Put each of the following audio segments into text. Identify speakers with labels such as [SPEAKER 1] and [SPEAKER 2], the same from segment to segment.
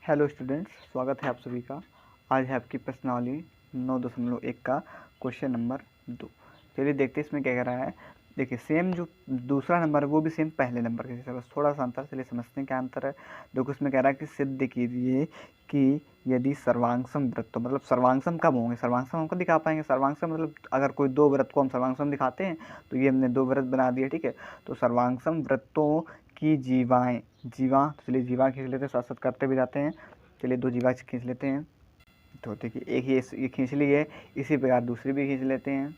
[SPEAKER 1] Hello students, स्वागत है आप सभी का। आज है आपकी प्रश्नावली 9.1 का क्वेश्चन नंबर 2। चलिए देखते हैं इसमें क्या कह रहा है। देखिए सेम जो दूसरा नंबर है वो भी सेम पहले नंबर के जैसे, बस थोड़ा सा अंतर। चलिए समझते हैं क्या अंतर है। देखो इसमें कह रहा है कि सिद्ध कीजिए कि यदि सर्वांगसम वृत्तों, मतलब सर्वांगसम कब होंगे, सर्वांगसम हमको दिखा पाएंगे। सर्वांगसम मतलब अगर कोई दो वृत्त को हम सर्वांगसम दिखाते हैं तो ये हमने दो वृत्त बना दिए, ठीक है। तो सर्वांगसम वृत्तों की जीवाएँ, जीवा, तो चलिए जीवा खींच लेते हैं, साथ साथ करते भी जाते हैं। चलिए दो जीवा खींच लेते हैं। तो देखिए एक ये खींच ली है, इसी प्रकार दूसरी भी खींच लेते हैं।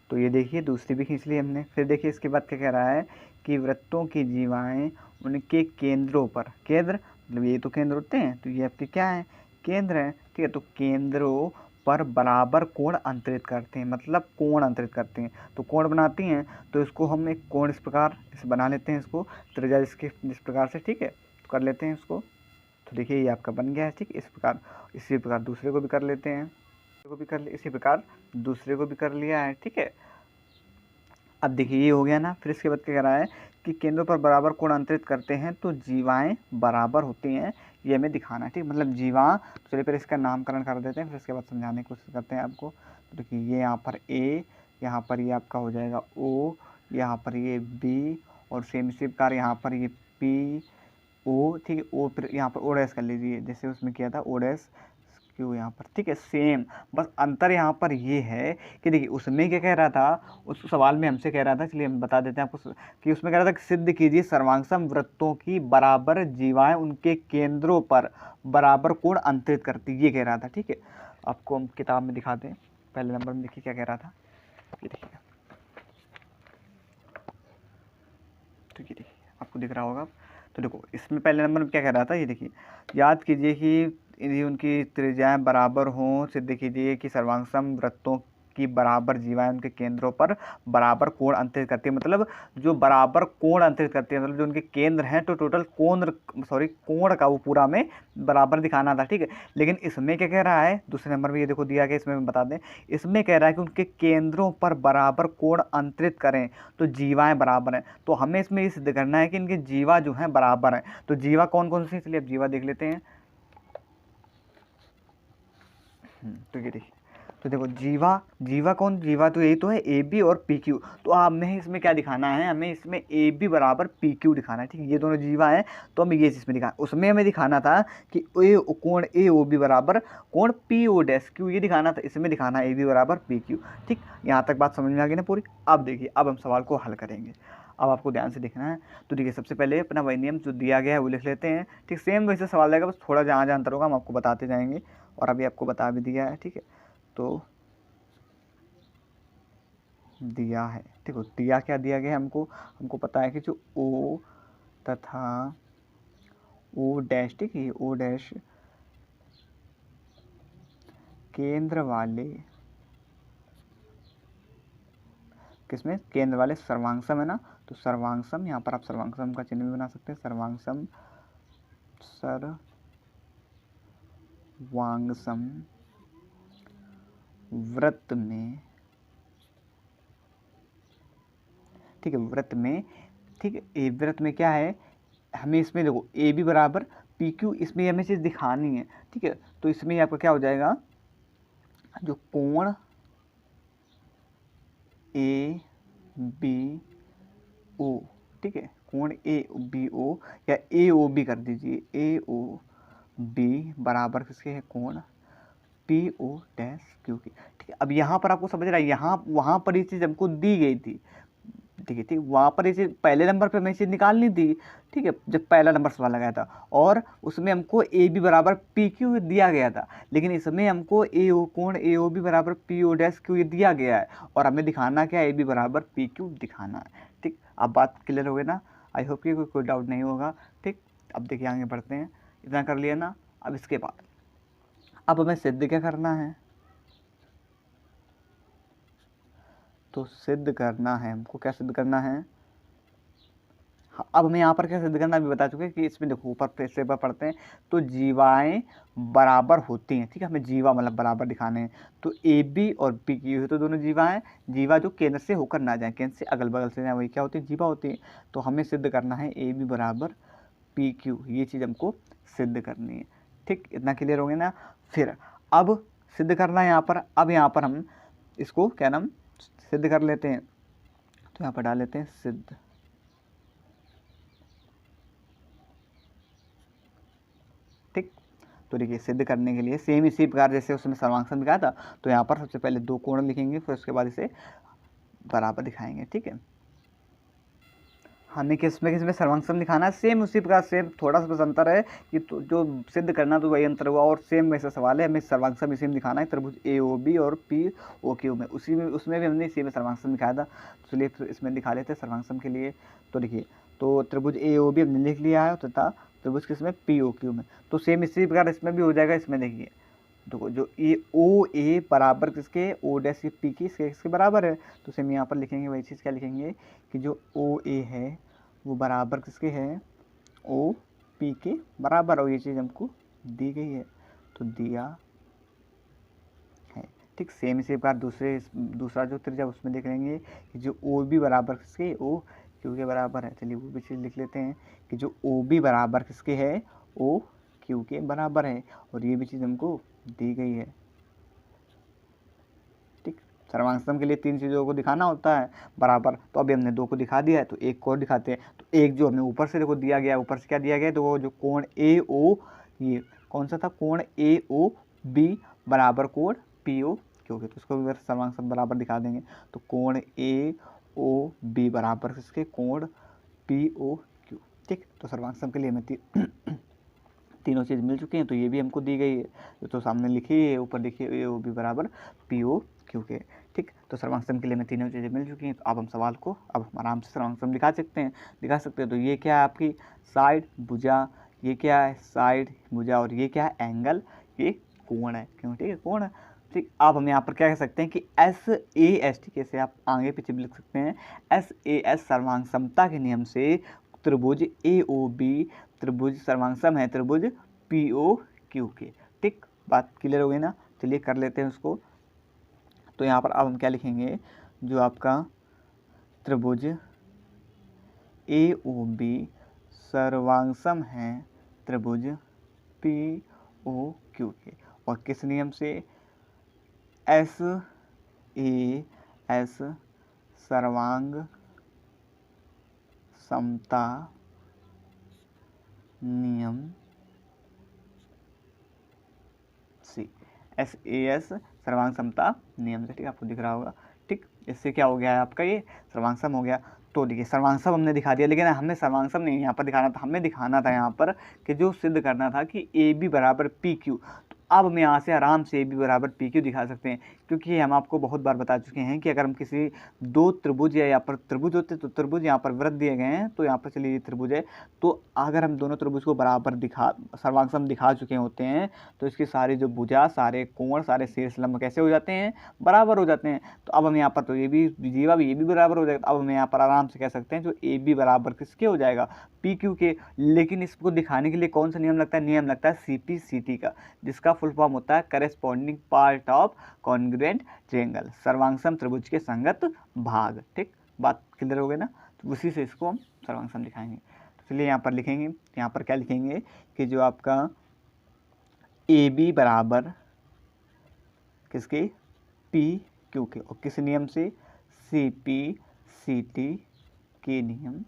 [SPEAKER 1] तो ये देखिए दूसरी भी खींच ली हमने। फिर देखिए इसके बाद क्या कह रहा है कि वृत्तों की जीवाएं उनके केंद्रों पर, केंद्र मतलब ये तो केंद्र होते हैं, तो ये आपके क्या है, केंद्र है, ठीक है। तो केंद्रों पर बराबर कोण अंतरित करते हैं, मतलब कोण अंतरित करते हैं, तो कोण बनाती हैं। तो इसको हम एक कोण इस प्रकार इसे बना लेते हैं, इसको त्रिज्या इसके जिस प्रकार से, ठीक है, तो कर लेते हैं इसको। तो देखिए ये आपका बन गया है, ठीक। इस प्रकार इसी प्रकार दूसरे को भी कर लेते हैं, इसी प्रकार दूसरे को भी कर लिया है, ठीक है। अब देखिए ये हो गया ना। फिर इसके बाद क्या कह रहा है कि केंद्रों पर बराबर कोण अंतरित करते हैं तो जीवाएं बराबर होती हैं, ये हमें दिखाना है, ठीक। मतलब जीवा, तो चलिए फिर इसका नामकरण कर देते हैं, फिर इसके बाद समझाने की कोशिश करते हैं आपको। तो देखिए ये यहाँ पर ए, यहाँ पर ये आपका हो जाएगा ओ, यहाँ पर ये बी, और सेम इसी प्रकार यहाँ पर ये पी ओ, ठीक है। ओ फिर यहाँ पर ओ डैश कर लीजिए, जैसे उसमें किया था ओ डैश क्यू यहाँ पर, ठीक है। सेम, बस अंतर यहाँ पर ये है कि देखिए उसमें क्या कह रहा था, उस सवाल में हमसे कह रहा था, चलिए हम बता देते हैं आपको, कि उसमें कह रहा था कि सिद्ध कीजिए सर्वांगसम वृत्तों की बराबर जीवाएं उनके केंद्रों पर बराबर कोण अंतरित करती, ये कह रहा था, ठीक है। आपको हम किताब में दिखाते हैं। पहले नंबर में देखिए क्या कह रहा था, ये देखिए, तो ये देखिए आपको दिख रहा होगा। तो देखो इसमें पहले नंबर में क्या कह रहा था, ये देखिए, याद कीजिए कि यदि उनकी त्रिज्याएं बराबर हों, सिद्ध कीजिए कि सर्वांगसम वृत्तों की बराबर जीवाएं उनके केंद्रों पर बराबर कोण अंतरित करती है। मतलब जो बराबर कोण अंतरित करती है, मतलब जो उनके केंद्र हैं, तो टोटल कोण का वो पूरा में बराबर दिखाना था, ठीक है। लेकिन इसमें क्या कह रहा है, दूसरे नंबर में ये देखो दिया गया, इसमें बता दें, इसमें कह रहा है कि उनके केंद्रों पर बराबर कोण अंतरित करें तो जीवाएं बराबर हैं। तो हमें इसमें ये सिद्ध करना है कि इनके जीवा जो हैं बराबर हैं। तो जीवा कौन कौन सी, इसलिए अब जीवा देख लेते हैं। तो ये देखिए, तो देखो जीवा कौन, जीवा तो यही तो है ए बी और पी क्यू। तो हमें इसमें क्या दिखाना है, हमें इसमें ए बी बराबर पी क्यू दिखाना है, ठीक है। ये दोनों जीवा हैं, तो हमें ये चीज़ में दिखाना, उसमें हमें दिखाना था कि कोण ए ओ बी बराबर कोण पी ओ डैश क्यू, ये दिखाना था। इसमें दिखाना है ए बी बराबर पी क्यू, ठीक। यहाँ तक बात समझ में आ गई ना पूरी। अब देखिए, अब हम सवाल को हल करेंगे। अब आपको ध्यान से देखना है। तो देखिए सबसे पहले अपना वही नियम जो दिया गया है वो लिख लेते हैं, ठीक। सेम वैसे सवाल रहेगा, बस थोड़ा जहाँ जहाँ अंतर होगा हम आपको बताते जाएंगे, और अभी आपको बता भी दिया है, ठीक है। तो दिया है, देखो दिया क्या दिया गया है हमको, हमको पता है कि जो ओ तथा ओ डैश, ठीक है, ओ डैश केंद्र वाले, किसमें, केंद्र वाले सर्वांगसम है ना। तो सर्वांगसम, यहाँ पर आप सर्वांगसम का चिन्ह भी बना सकते हैं, सर्वांगसम, सर्वांगसम वृत्त में, ठीक है, वृत्त में, ठीक है। ए वृत्त में क्या है, हमें इसमें देखो ए बी बराबर पी क्यू, इसमें हमें चीज़ दिखानी है, ठीक है। तो इसमें आपका क्या हो जाएगा, जो कोण ए बी ओ, ठीक है, कोण ए बी ओ या ए ओ बी कर दीजिए, ए ओ बी बराबर किसके है, कोण पी ओ डैश क्यू की, ठीक है। अब यहाँ पर आपको समझ रहा है, यहाँ वहाँ पर ये चीज़ हमको दी गई थी, ठीक है, ठीक। वहाँ पर ये चीज़ पहले नंबर पे हमें चीज़ निकालनी थी, ठीक है, जब पहला नंबर सवाल लगाया था, और उसमें हमको ए बी बराबर पी क्यू दिया गया था। लेकिन इसमें हमको ए ओ कोण ए ओ बी बराबर पी ओ डैश क्यू ये दिया गया है, और हमें दिखाना क्या है, ए बी बराबर पी क्यू दिखाना है, ठीक। अब बात क्लियर हो गई ना, आई होप कि कोई डाउट नहीं होगा, ठीक। अब देखिए आगे बढ़ते हैं, इतना कर लिया ना। अब इसके बाद अब हमें सिद्ध क्या करना है, तो सिद्ध करना है हमको, क्या सिद्ध करना है, हाँ, अब हमें यहाँ पर क्या सिद्ध करना, अभी बता चुके कि इसमें देखो ऊपर फिर से पढ़ते हैं, तो जीवाएं बराबर होती हैं, ठीक है। हमें जीवा मतलब बराबर दिखाने हैं, तो ए बी और पी क्यू है, तो दोनों जीवा हैं, जीवा जो केंद्र से होकर ना जाए, केंद्र से अगल बगल से जाए, वही क्या होती है, जीवा होती है। तो हमें सिद्ध करना है ए बी बराबर पी क्यू, ये चीज़ हमको सिद्ध करनी है, ठीक, इतना क्लियर हो गया ना। फिर अब सिद्ध करना है यहाँ पर। अब यहाँ पर हम इसको क्या नाम सिद्ध कर लेते हैं, तो यहाँ पर डाल लेते हैं सिद्ध। ठीक, तो देखिए सिद्ध करने के लिए सेम इसी प्रकार जैसे उसमें सर्वांग दिखाया था, तो यहाँ पर सबसे पहले दो कोण लिखेंगे, फिर उसके बाद इसे बराबर दिखाएंगे। ठीक है, हमें किसमें सर्वांग दिखाना है, सेम उसी प्रकार सेम, थोड़ा सा बस अंतर है कि तो जो सिद्ध करना तो वही अंतर हुआ, और सेम वैसा सवाल है, हमें सर्वांग इसी में दिखाना है, त्रिभुज ए ओ बी और पी ओ क्यू में, उसी में उसमें भी हमने इसी में सर्वांग दिखाया था। तो चलिए तो इसमें दिखा लेते हैं सर्वांग के लिए। तो देखिए, तो त्रिभुज ए ओ बी हमने लिख लिया है तथा त्रिभुज किसमें पी ओ क्यू में, तो सेम इसी प्रकार इसमें भी हो जाएगा। इसमें देखिए देखो जो ए ओ ए बराबर किसके ओ डैश पी की इसके बराबर है, तो सेम यहाँ पर लिखेंगे वही चीज़, क्या लिखेंगे कि जो ओ ए है वो बराबर किसके है ओ पी के बराबर, और ये चीज़ हमको दी गई है, तो दिया है। ठीक, सेम इसी प्रकार दूसरा जो त्रिज्या उसमें देख लेंगे कि जो ओ बी बराबर किसके ओ क्यू के बराबर है। चलिए वो भी चीज़ लिख लेते हैं कि जो ओ बी बराबर किसके है ओ क्यू के बराबर है, और ये भी चीज़ हमको दी गई है। ठीक, सर्वांग के लिए तीन चीज़ों को दिखाना होता है बराबर, तो अभी हमने दो को दिखा दिया है, तो एक को और दिखाते हैं। तो एक जो हमें ऊपर से देखो दिया गया, ऊपर से क्या दिया गया, तो वो जो कोण ए ओ, ये कौन सा था, कोण ए ओ बी बराबर कोण पी ओ क्यू के, तो उसको भी सर्वांग बराबर दिखा देंगे। तो कोण ए ओ बी बराबर किसके कोण पी ओ क्यू। ठीक, तो सर्वांग के लिए हमें तीनों चीज़ मिल चुकी हैं, तो ये भी हमको दी गई है, तो सामने लिखी है, ऊपर देखिए ए ओ बी बराबर पी ओ क्यू के। ठीक, तो सर्वांग के लिए हमें तीनों चीज़ें मिल चुकी हैं, तो अब हम सवाल को अब हम आराम से सर्वांग दिखा सकते हैं। तो ये क्या है आपकी साइड भुजा, ये क्या है साइड भुजा, और ये क्या है एंगल, ये कोण है, क्यों, ठीक है कोण है। ठीक, अब हम यहाँ पर क्या कह सकते हैं कि एस ए एस, ठीक है, आप आगे पीछे भी लिख सकते हैं, एस ए एस सर्वांग समता के नियम से त्रिभुज ए ओ बी त्रिभुज सर्वांग है त्रिभुज पी ओ क्यू के। ठीक, बात क्लियर हो गई ना। चलिए कर लेते हैं उसको। तो यहाँ पर अब हम क्या लिखेंगे, जो आपका त्रिभुज ए ओ बी सर्वांग है त्रिभुज पी ओ क्यू के, और किस नियम से, एस ए एस सर्वांग समता नियम से, एस ए एस सर्वांग समता नियम से। ठीक, आपको दिख रहा होगा। ठीक, इससे क्या हो गया है आपका ये सर्वांग सम हो गया। तो देखिए सर्वांग सम हमने दिखा दिया, लेकिन हमें सर्वांग सम नहीं यहाँ पर दिखाना था, हमें दिखाना था यहाँ पर कि जो सिद्ध करना था कि ए बी बराबर पी क्यू। तो अब हम यहाँ से आराम से ए बी बराबर पी क्यू दिखा सकते हैं, क्योंकि हम आपको बहुत बार बता चुके हैं कि अगर हम किसी दो त्रिभुज या यहाँ पर त्रिभुज होते तो त्रिभुज यहाँ पर वृत्त दिए गए हैं, तो यहाँ पर चलिए त्रिभुज है, तो अगर हम दोनों त्रिभुज को बराबर सर्वांग सम दिखा चुके होते हैं, तो इसकी सारी जो भुजा, सारे कोण, सारे शीर्ष लंब कैसे हो जाते हैं, बराबर हो जाते हैं। तो अब हम यहाँ पर तो ये भी जीवा भी ये भी बराबर हो जाएगा। अब हम यहाँ पर आराम से कह सकते हैं जो ए बी बराबर किसके हो जाएगा पी क्यू के। लेकिन इसको दिखाने के लिए कौन सा नियम लगता है, नियम लगता है सी पी सी टी का, जिसका फुल फॉर्म होता है corresponding part of congruent triangle, सर्वांग सम त्रिभुज के संगत भाग। ठीक, बात क्लियर हो गई ना। तो उसी से इसको हम सर्वांग सम दिखाएंगे। तो चलिए यहाँ पर लिखेंगे, यहाँ पर क्या लिखेंगे कि जो आपका ए बी बराबर किसके पी क्यू के, और किस नियम से, सी पी सी टी के नियम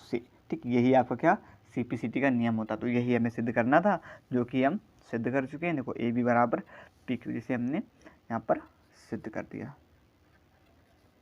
[SPEAKER 1] से। ठीक, यही आपका क्या सी पी सी टी का नियम होता, तो यही हमें सिद्ध करना था, जो कि हम सिद्ध कर चुके हैं। देखो ए बी बराबर पी क्यू, जिसे हमने यहाँ पर सिद्ध कर दिया।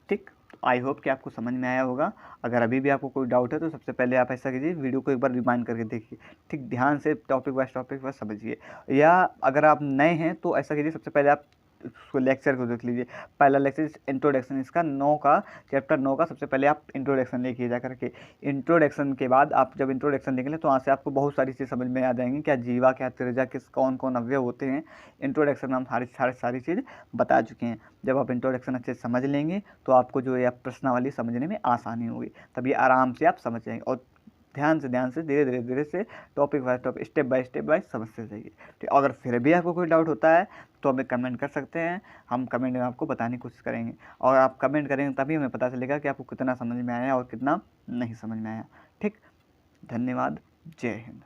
[SPEAKER 1] ठीक, तो आई होप कि आपको समझ में आया होगा। अगर अभी भी आपको कोई डाउट है तो सबसे पहले आप ऐसा कीजिए, वीडियो को एक बार रिमाइंड करके देखिए। ठीक, ध्यान से टॉपिक वाइज समझिए, या अगर आप नए हैं तो ऐसा कीजिए, सबसे पहले आप उसको लेक्चर को देख लीजिए। पहला लेक्चर इंट्रोडक्शन, इसका 9 का चैप्टर 9 का सबसे पहले आप इंट्रोडक्शन देखिए जा करके। इंट्रोडक्शन के बाद आप जब इंट्रोडक्शन देखेंगे तो वहाँ से आपको बहुत सारी चीज़ समझ में आ जाएंगी, क्या जीवा, क्या त्रिज्या, किस कौन कौन अवयव होते हैं। इंट्रोडक्शन में हम सारी चीज़ बता चुके हैं। जब आप इंट्रोडक्शन अच्छे से समझ लेंगे तो आपको जो है प्रश्नावली समझने में आसानी होगी, तभी आराम से आप समझ जाएंगे, और ध्यान से धीरे से topic wise step by step समझते जाइए। ठीक, अगर फिर भी आपको कोई डाउट होता है तो हमें कमेंट कर सकते हैं, हम कमेंट में आपको बताने की कोशिश करेंगे, और आप कमेंट करेंगे तभी हमें पता चलेगा कि आपको कितना समझ में आया और कितना नहीं समझ में आया। ठीक, धन्यवाद। जय हिंद।